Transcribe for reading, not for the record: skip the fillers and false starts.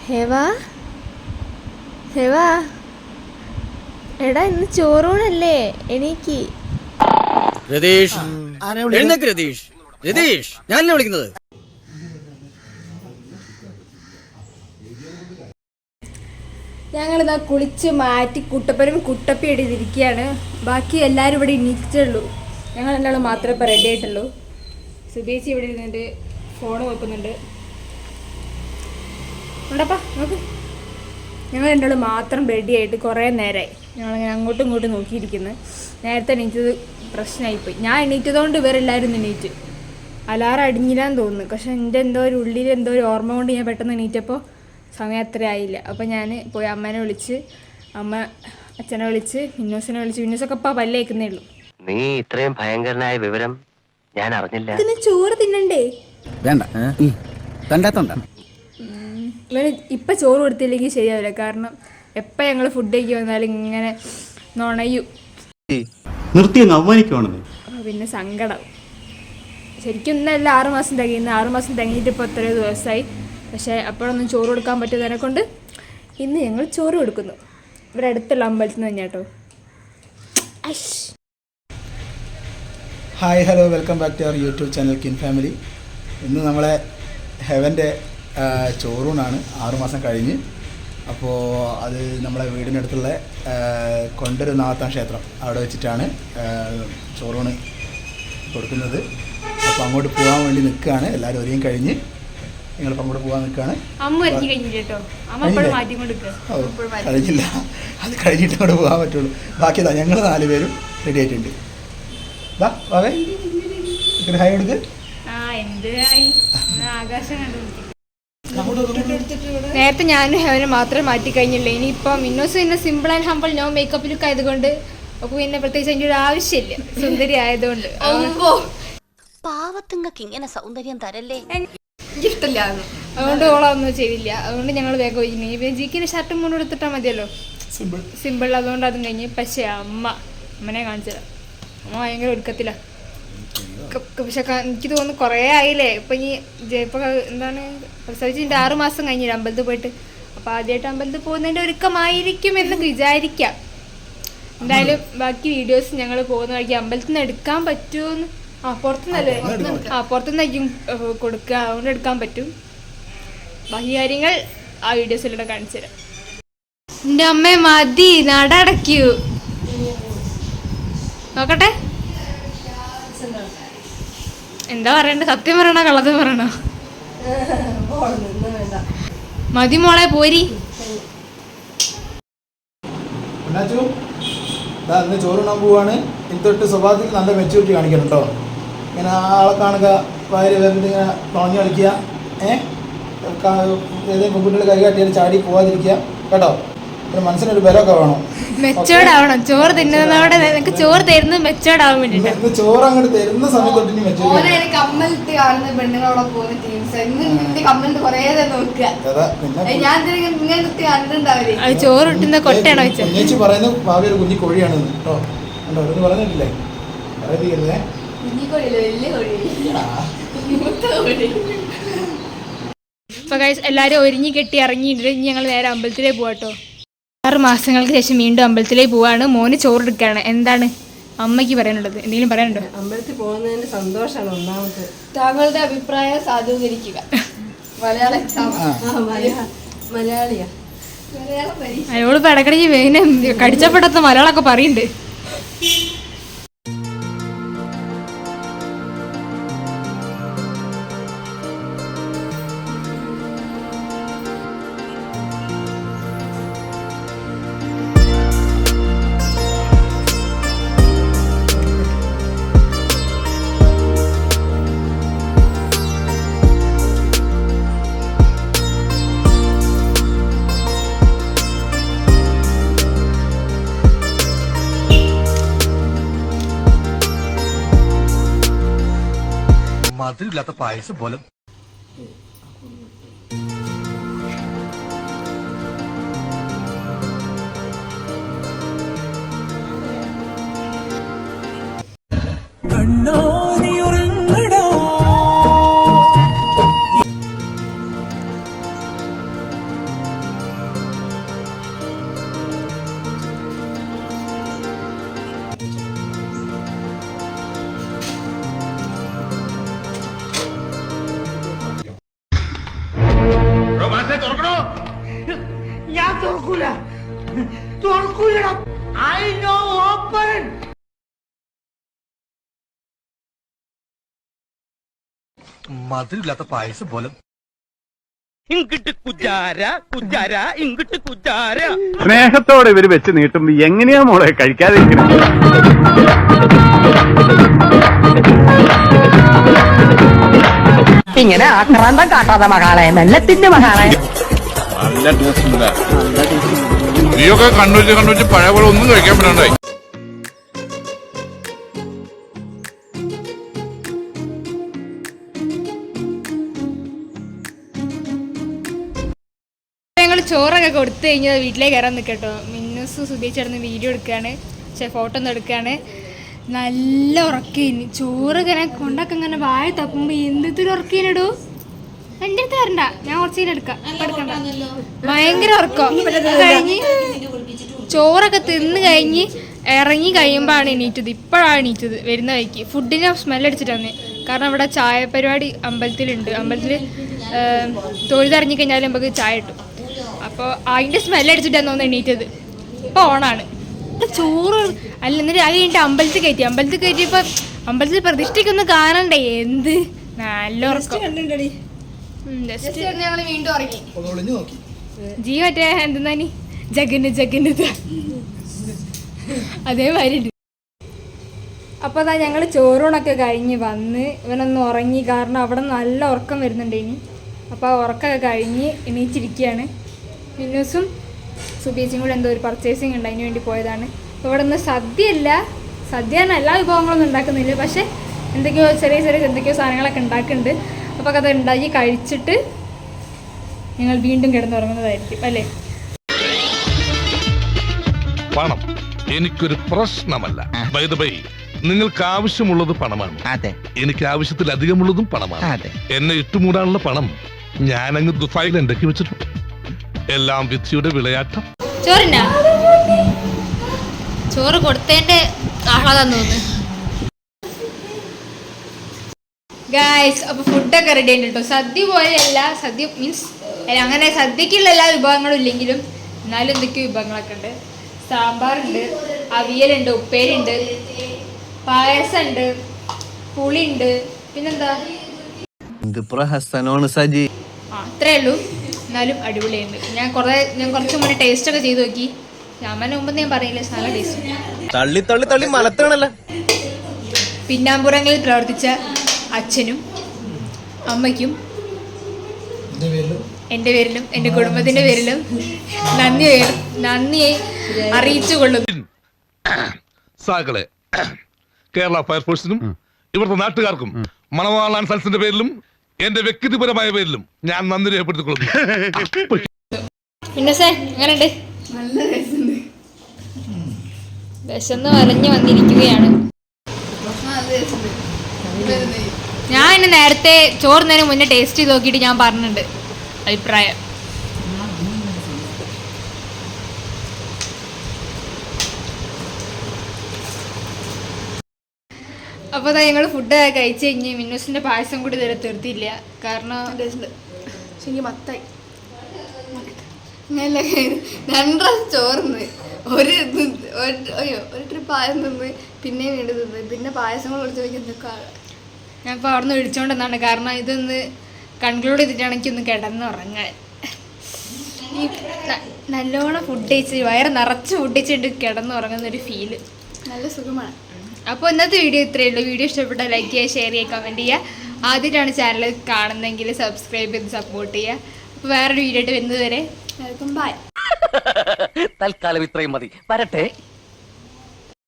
ഹേവാ ഹേവാ എടാ ഇന്ന് ചോറൂണല്ലേ എനിക്ക് രതീഷ് എഴുന്നേക്ക് രതീഷ് രതീഷ് ഞാനല്ലേ വിളിക്കുന്നത്. ഞങ്ങളിതാ കുളിച്ച് മാറ്റി കുട്ടപ്പനും കുട്ടപ്പി ഇടിയിരിക്കുകയാണ്. ബാക്കി എല്ലാവരും ഇവിടെ എണീറ്റുള്ളൂ. ഞങ്ങൾ രണ്ടാളും മാത്രമേ ഇപ്പോൾ റെഡി ആയിട്ടുള്ളൂ. സുബേച്ചി ഇവിടെ ഇരുന്നിട്ട് ഫോൺ നോക്കുന്നുണ്ട്. ഉണ്ടപ്പാ നോക്ക്. ഞങ്ങൾ രണ്ടാളും മാത്രം റെഡി ആയിട്ട് കുറേ നേരമായി ഞങ്ങളിങ്ങനെ അങ്ങോട്ടും ഇങ്ങോട്ടും നോക്കിയിരിക്കുന്നത്. നേരത്തെ എണീറ്റത് പ്രശ്നമായിപ്പോയി. ഞാൻ എണീറ്റതുകൊണ്ട് ഇവരെല്ലാവരും എണീറ്റ്. അലാറം അടിഞ്ഞില്ലാന്ന് തോന്നുന്നു. പക്ഷെ എൻ്റെ എന്തോ ഒരു ഉള്ളിൽ എന്തോ ഒരു ഓർമ്മ കൊണ്ട് ഞാൻ പെട്ടെന്ന് എണീറ്റപ്പോൾ സമയം അത്ര ആയില്ല. അപ്പോൾ ഞാൻ പോയി അമ്മേനെ വിളിച്ച്, അമ്മ അച്ഛനെ വിളിച്ച്, മിന്നൂസിനെ വിളിച്ച്. മിന്നൂസൊക്കെ ഇപ്പോൾ പല്ലേക്കുന്നേ ഉള്ളൂ. നീ ഇത്രയും ഭയങ്കരനായ വിവരം ഞാൻ അറിഞ്ഞില്ല. ഇതിന് ചോറ് തിന്നണ്ടേ? വേണ്ട കണ്ടാത്തോണ്ട ഇവന് ഇപ്പം ചോറ് കൊടുത്തില്ലെങ്കിൽ ശരിയാവില്ല. കാരണം എപ്പോൾ ഞങ്ങൾ ഫുഡ് കഴിക്കി വന്നാലും ഇങ്ങനെ നുണയും നിർത്തി അങ്ങ് അവമാനിക്കുവാണെന്ന്. പിന്നെ സങ്കടം. ശരിക്കും ഇന്നല്ല 6 മാസം തികയുന്നത്. 6 മാസം തികഞ്ഞിട്ട് ഇപ്പോൾ എത്രയോ ദിവസമായി. പക്ഷേ അപ്പോഴൊന്നും ചോറ് കൊടുക്കാൻ പറ്റുന്നതിനെ കൊണ്ട് ഇന്ന് ഞങ്ങൾ ചോറ് കൊടുക്കുന്നു. ഇവിടെ അടുത്തുള്ള അമ്പലത്തിൽ നിന്ന് തന്നെ കേട്ടോ. Hi hello welcome back to our YouTube channel kin family. ഇന്ന് നമ്മളെ ഹെവൻ്റെ ചോറൂണാണ്. 6 മാസം കഴിഞ്ഞ്. അപ്പോൾ അത് നമ്മളെ വീടിനടുത്തുള്ള കൊണ്ടൊരു നാഗത്താൻ ക്ഷേത്രം അവിടെ വെച്ചിട്ടാണ് ചോറൂണ് കൊടുക്കുന്നത്. അപ്പോൾ അങ്ങോട്ട് പോകാൻ വേണ്ടി നിൽക്കുകയാണ്. എല്ലാവരും ഒരുങ്ങി കഴിഞ്ഞ് നിങ്ങളിപ്പോൾ അങ്ങോട്ട് പോകാൻ നിൽക്കുകയാണ്. കഴിഞ്ഞില്ല, അത് കഴിഞ്ഞിട്ട് അങ്ങോട്ട് പോകാൻ പറ്റുള്ളൂ. ബാക്കി ഞങ്ങൾ 4 പേരും റെഡി ആയിട്ടുണ്ട്. വാവേ ഹായ് കൊടുക്ക്. നേരത്തെ ഞാനും ഹെവനെ മാത്രമേ മാറ്റി കഴിഞ്ഞില്ല. ഇനിയിപ്പം മിന്നോസ് പിന്നെ simple and humble no makeup look ആയതുകൊണ്ട് ഒക്കെ പിന്നെ പ്രത്യേകിച്ച് അതിൻ്റെ ഒരു ആവശ്യമില്ല. സുന്ദരി ആയതുകൊണ്ട് പാവത്തുങ്ങൾക്ക് ഇങ്ങനെ സൗന്ദര്യം തരല്ലേ, ഇഷ്ടമില്ലായിരുന്നു. അതുകൊണ്ട് ഓളൊന്നും ചെയ്തില്ല. അതുകൊണ്ട് ഞങ്ങൾ വേഗം ഒഴിഞ്ഞു. ജിക്കിന് ഷർട്ടും മുന്നോട്ട് എടുത്തിട്ടാൽ മതിയല്ലോ, സിമ്പിൾ. അതുകൊണ്ട് അതും കഴിഞ്ഞ്. പക്ഷേ അമ്മനെ കാണിച്ചത് അമ്മ ഭയങ്കര ഒരുക്കത്തില്ല. പക്ഷെ എനിക്ക് തോന്നുന്നു കുറേ ആയില്ലേ ഇപ്പം. ഇപ്പം എന്താണ് പ്രസവിച്ചിട്ട് 6 മാസം കഴിഞ്ഞില്ല അമ്പലത്തിൽ പോയിട്ട്. അപ്പോൾ ആദ്യമായിട്ട് അമ്പലത്തിൽ പോകുന്നതിൻ്റെ ഒരുക്കമായിരിക്കും എന്ന് വിചാരിക്കാം. എന്തായാലും ബാക്കി വീഡിയോസ് ഞങ്ങൾ പോകുന്ന വഴിക്ക് അമ്പലത്തിൽ നിന്ന് എടുക്കാൻ പറ്റുമെന്ന്. പുറത്തുനിന്നല്ലേ? പുറത്തുനിന്നായിരിക്കും കൊടുക്കുക. അതുകൊണ്ട് എടുക്കാൻ പറ്റും. ബാക്കി കാര്യങ്ങൾ ആ വീഡിയോസിലൂടെ കാണിച്ചു തരാം. എൻ്റെ അമ്മ മതി, നടടയ്ക്കൂ. നോക്കട്ടെ എന്താ പറയണ്ട? സത്യം പറയണോ കള്ളത്തും പറയണോ? മതി മോളെ, പോരി. ഇന്ന് ചോറുണ്ണാൻ പോവാണ്. ഇതൊട്ട് സ്വഭാവത്തിൽ നല്ല മെച്യൂരിറ്റി കാണിക്കണം കേട്ടോ. ഇങ്ങനെ ആളെ കാണുക, വയറ് വരണ്ട് ഇങ്ങനെ തുണഞ്ഞു കളിക്കുക, ഏതെങ്കിലും പെൺകുട്ടികൾ കൈ കാട്ടിയാൽ ചാടി പോവാതിരിക്കുക കേട്ടോ. ഒരു മനസ്സിനൊരു ബലമൊക്കെ വേണം. മെച്ചോർഡ് ആവണം. ചോറ് തിന്നുന്നതോടെ നിനക്ക് ചോറ് തരുന്നത് മെച്ചോർഡ് ആവാൻ വേണ്ടിട്ട്. ചോറ് അങ്ങോട്ട് തരുന്ന സമയത്ത് തൊട്ട് കമ്മലിട്ട് കാണുന്ന പെണ്ണുങ്ങളോടെ പോകുന്ന ടീംസ് കമ്മലിട്ട് കുറേ നോക്കുക. അത് ചോറ് ഇട്ടുന്ന കൊട്ടയാണോ വെച്ചത്? ചേച്ചി പറയുന്നത് ഭാവി ഒരു കുഞ്ഞി കോഴിയാണ് കേട്ടോ. കണ്ടോ എന്ന് പറഞ്ഞിട്ടില്ലേ? പറയത്തില്ലേ? അപ്പൊ ഗൈസ് എല്ലാരും ഒരുങ്ങി കെട്ടി ഇറങ്ങിയിട്ട് ഞങ്ങൾ നേരെ അമ്പലത്തിലേക്ക് പോവാട്ടോ. 6 മാസങ്ങൾക്ക് ശേഷം വീണ്ടും അമ്പലത്തിലേക്ക് പോവാണ്. മോന് ചോറെടുക്കുകയാണ്. എന്താണ് അമ്മയ്ക്ക് പറയാനുള്ളത്? എന്തെങ്കിലും പറയാനുണ്ടോ? അമ്പലത്തിൽ പോകുന്നതിന്റെ സന്തോഷമാണ് ഒന്നാമത്. താങ്കളുടെ അഭിപ്രായം സാധൂകരിക്കുക. മലയാളിയാ. അയോളിപ്പോ ഇടക്കിടയ്ക്ക് വേഗം കടിച്ചപ്പെടാത്ത മലയാളമൊക്കെ പറയുന്നുണ്ട്. മധുരമില്ലാത്ത പായസം പോലെ. മധുരമില്ലാത്ത പായസം പോലെ സ്നേഹത്തോടെ ഇവര് വെച്ച് നീട്ടുമ്പോ എങ്ങനെയാ മോളെ കഴിക്കാതിരിക്കുന്നത്? ഇങ്ങനെ ആക്രാന്തം കാട്ടാതെ മകളെ മെല്ലത്തിന്റെ മകളെ നീയൊക്കെ കണ്ണുവെച്ച് പഴയ പോലെ ഒന്നും കഴിക്കാൻ പറ്റണ്ടായി. ഞങ്ങൾ ചോറൊക്കെ കൊടുത്തു കഴിഞ്ഞാൽ വീട്ടിലേക്ക് കയറാൻ നിൽക്കട്ടോ. മിന്നൂസ് സുബീച്ചേർന്ന് വീഡിയോ എടുക്കുകയാണ്, ഫോട്ടോ ഒന്നും എടുക്കുകയാണ്. നല്ല ഉറക്കേന് ചോറ് ഇങ്ങനെ കൊണ്ടൊക്കെ ഇങ്ങനെ വായ തപ്പുമ്പോൾ എന്തൊരു ഉറക്കേനിടൂ. എൻ്റെ അടുത്ത് വരണ്ട, ഞാൻ കുറച്ച് എടുക്കാം, എടുക്കണ്ട. ഭയങ്കര ഉറക്കം കഴിഞ്ഞ് ചോറൊക്കെ തിന്ന് കഴിഞ്ഞ് ഇറങ്ങി കഴിയുമ്പോഴാണ് എണീറ്റത്. ഇപ്പോഴാണ് എണീറ്റത് വരുന്ന വഴിക്ക്. ഫുഡിന് സ്മെല്ലടിച്ചിട്ടാണ്. കാരണം ഇവിടെ ചായ പരിപാടി അമ്പലത്തിലുണ്ട്. അമ്പലത്തിൽ തൊഴുതിറങ്ങി കഴിഞ്ഞാൽ നമുക്ക് ചായ കിട്ടും. അപ്പോൾ അതിൻ്റെ സ്മെല്ലടിച്ചിട്ടാണ് തോന്നുന്നു എണീറ്റത്. ഇപ്പോൾ ഓണാണ്. ചോറ് അല്ല, എന്നിട്ട് അത് കഴിഞ്ഞിട്ട് അമ്പലത്തിൽ കയറ്റിയപ്പോൾ അമ്പലത്തിൽ പ്രതിഷ്ഠയ്ക്കൊന്നും കാണണ്ടേ. എന്ത് നല്ല ഉറക്കം. ഞങ്ങൾ വീണ്ടും ഉറങ്ങി. ജീ മറ്റേ എന്തെന്നാനി ജഗന് അതേമാതിരി. അപ്പോൾ അതാ ഞങ്ങൾ ചോറൂണൊക്കെ കഴിഞ്ഞ് വന്ന് ഇവനൊന്ന് ഉറങ്ങി. കാരണം അവിടെ നല്ല ഉറക്കം വരുന്നുണ്ട് ഇനി. അപ്പോൾ ആ ഉറക്കമൊക്കെ കഴിഞ്ഞ് എണീച്ചിരിക്കുകയാണ്. മിന്നൂസും സുബീച്ചും കൂടെ എന്തോ ഒരു പർച്ചേസിങ് ഉണ്ട്, അതിന് വേണ്ടി പോയതാണ്. അപ്പോൾ ഇവിടെ നിന്ന് സദ്യ എല്ലാ വിഭവങ്ങളൊന്നും ഉണ്ടാക്കുന്നില്ല, പക്ഷേ എന്തൊക്കെയോ ചെറിയ എന്തൊക്കെയോ സാധനങ്ങളൊക്കെ ഉണ്ടാക്കുന്നുണ്ട്. അപ്പോൾ അത് ഉണ്ടാക്കി കഴിച്ചിട്ട് ഞങ്ങൾ വീണ്ടും കിടന്നുറങ്ങുന്നതായിരിക്കും അല്ലേ. പണം എനിക്കൊരു പ്രശ്നമല്ല. ബൈ ദ ബൈ, നിങ്ങൾക്ക് ആവശ്യമുള്ളത് പണമാണ്. അതെ, എനിക്ക് ആവശ്യത്തിലധികമുള്ളതും പണമാണ്. അതെ. എന്നെ ഇട്ടുമൂടാനുള്ള പണം ഞാനങ്ങ് ദുഫായിൽ ഉണ്ടാക്കി വെച്ചിട്ടുണ്ട്. എല്ലാം വിധിയുടെ വിളയാട്ടം. ചോറിനാ ചോറ് കൊടുത്തതിന്റെ ആഹ്ലാദം തോന്നുന്നു. ഗായ്സ്, അപ്പോൾ ഫുഡൊക്കെ റെഡി ആയിട്ട് കേട്ടോ. സദ്യ പോലെയല്ല, സദ്യ മീൻസ് അങ്ങനെ സദ്യക്കുള്ള എല്ലാ വിഭവങ്ങളും ഇല്ലെങ്കിലും എന്നാലും എന്തൊക്കെയോ വിഭവങ്ങളൊക്കെ ഉണ്ട്. സാമ്പാറുണ്ട്, അവിയലുണ്ട്, ഉപ്പേരിയുണ്ട്, പായസമുണ്ട്, പുളിയുണ്ട്, പിന്നെന്താ സജി. അത്രേ ഉള്ളൂ. എന്നാലും അടിപൊളിയുണ്ട്. ഞാൻ കുറച്ച് മുന്നേ ടേസ്റ്റൊക്കെ ചെയ്ത് നോക്കി. രാമന് മുമ്പ് ഞാൻ പറയില്ല, നല്ല ടേസ്റ്റ്. തള്ളി മലത്താണല്ലോ. പിന്നാമ്പുറങ്ങളിൽ പ്രവർത്തിച്ച അച്ഛനും അമ്മയ്ക്കും എൻ്റെ പേരിലും എൻ്റെ കുടുംബത്തിൻ്റെ പേരിലും നന്ദിയെ അറിയിച്ചു കൊള്ളുന്നു. സാകളെ കേരള ഫയർഫോഴ്സിനും ഇവിടുത്തെ നാട്ടുകാർക്കും മണവാളാൻ സൽസിന്റെ പേരിലും എന്റെ വ്യക്തിപരമായ പേരിലും ഞാൻ നന്ദി രേഖപ്പെടുത്തിക്കൊള്ളുന്നു. പിന്നെ സാർ എങ്ങനെയുണ്ട്? നല്ല വിശന്ന് വലഞ്ഞു വന്നിരിക്കുകയാണ്. ഞാൻ എന്നെ നേരത്തെ ചോറുന്നതിന് മുന്നേ ടേസ്റ്റ് ചെയ്ത് നോക്കിയിട്ട് ഞാൻ പറഞ്ഞിട്ടുണ്ട് അഭിപ്രായം. അപ്പോൾ അതാ ഞങ്ങൾ ഫുഡ് കഴിച്ച് കഴിഞ്ഞ് മിന്നൂസിൻ്റെ പായസം കൂടി ഇതുവരെ തീർത്തില്ല. കാരണം ശരിക്കും മത്തായി രണ്ടര ചോറിന്ന് ഒരു ട്രിപ്പ് പായസം തിന്ന് പിന്നെയും വീണ്ടും തിന്ന് പിന്നെ പായസം കൂടെ കൊടുത്ത് വയ്ക്കുന്ന ഞാൻ ഇപ്പോൾ അവിടെ നിന്ന് വിളിച്ചോണ്ടെന്നാണ്. കാരണം ഇതൊന്ന് കൺക്ലൂഡ് ചെയ്തിട്ടാണെങ്കിൽ ഒന്ന് കിടന്നുറങ്ങാൻ. ഈ നല്ലോണം ഫുഡ് കഴിച്ച് വയറ് നിറച്ച് ഫുഡ് കഴിച്ചിട്ട് കിടന്നുറങ്ങുന്നൊരു ഫീല് നല്ല സുഖമാണ്. അപ്പോൾ ഇന്നത്തെ വീഡിയോ ഇത്രയേ ഉള്ളൂ. വീഡിയോ ഇഷ്ടപ്പെട്ടാൽ ലൈക്ക് ചെയ്യുക, ഷെയർ ചെയ്യുക, കമൻറ്റ് ചെയ്യുക. ആദ്യമായിട്ടാണ് ചാനൽ കാണുന്നതെങ്കിൽ സബ്സ്ക്രൈബ് ചെയ്ത് സപ്പോർട്ട് ചെയ്യുക. അപ്പോൾ വേറൊരു വീഡിയോ ആയിട്ട് വരുന്നത് വരെ എല്ലാവർക്കും ബൈ. തൽക്കാലം ഇത്രയും മതി. വരട്ടെ.